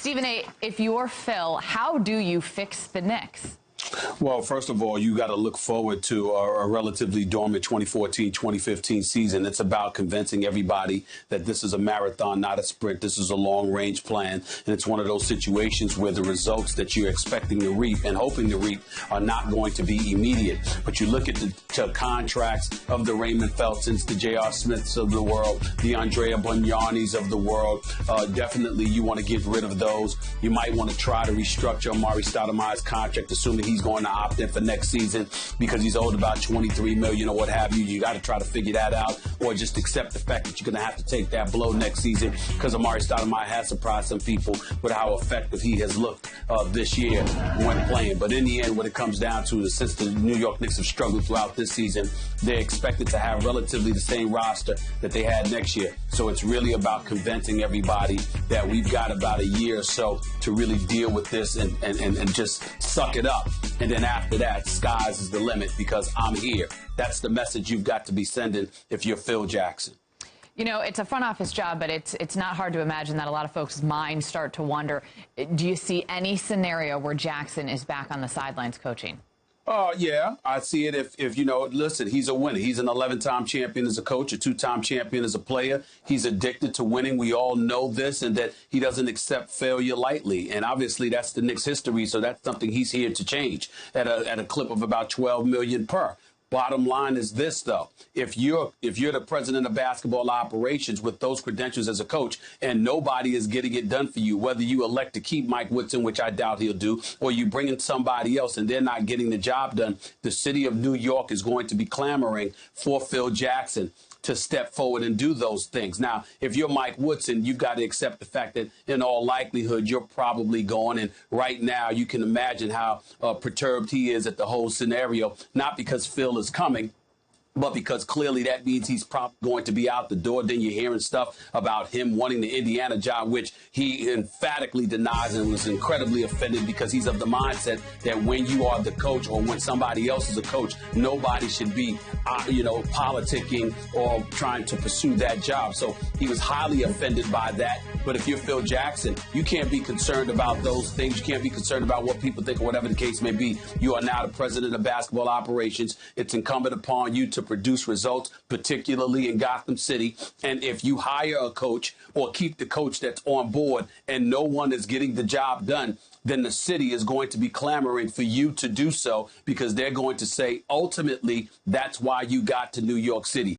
Stephen A., if you're Phil, how do you fix the Knicks? Well, first of all, you got to look forward to a relatively dormant 2014-2015 season. It's about convincing everybody that this is a marathon, not a sprint. This is a long-range plan, and it's one of those situations where the results that you're expecting to reap and hoping to reap are not going to be immediate. But you look at the contracts of the Raymond Feltons, the J.R. Smiths of the world, the Andrea Bunyanis of the world. Definitely you want to get rid of those. You might want to try to restructure Amar'e Stoudemire's contract, assuming he's going to opt in for next season because he's owed about $23 million or what have you. You got to try to figure that out, or just accept the fact that you're going to have to take that blow next season because Amar'e Stoudemire has surprised some people with how effective he has looked this year when playing. But in the end, what it comes down to is since the New York Knicks have struggled throughout this season, they're expected to have relatively the same roster that they had next year. So it's really about convincing everybody that we've got about a year or so to really deal with this and just suck it up. And then after that, skies is the limit because I'm here. That's the message you've got to be sending if you're Phil Jackson. You know, it's a front office job, but it's not hard to imagine that a lot of folks' minds start to wonder, do you see any scenario where Jackson is back on the sidelines coaching? Yeah, I see it if you know, listen, he's a winner. He's an 11-time champion as a coach, a 2-time champion as a player. He's addicted to winning. We all know this, and that he doesn't accept failure lightly. And obviously that's the Knicks' history, so that's something he's here to change at a clip of about $12 million per. Bottom line is this, though. If you're the president of basketball operations with those credentials as a coach and nobody is getting it done for you, whether you elect to keep Mike Woodson, which I doubt he'll do, or you bring in somebody else and they're not getting the job done, the city of New York is going to be clamoring for Phil Jackson to step forward and do those things. Now, if you're Mike Woodson, you've got to accept the fact that in all likelihood, you're probably going. And right now, you can imagine how perturbed he is at the whole scenario, not because Phil is coming, but because clearly that means he's probably going to be out the door. Then you're hearing stuff about him wanting the Indiana job, which he emphatically denies and was incredibly offended because he's of the mindset that when you are the coach or when somebody else is a coach, nobody should be, politicking or trying to pursue that job. So he was highly offended by that. But if you're Phil Jackson, you can't be concerned about those things. You can't be concerned about what people think or whatever the case may be. You are now the president of basketball operations. It's incumbent upon you to produce results, particularly in Gotham City. And if you hire a coach or keep the coach that's on board and no one is getting the job done, then the city is going to be clamoring for you to do so because they're going to say, ultimately, that's why you got to New York City.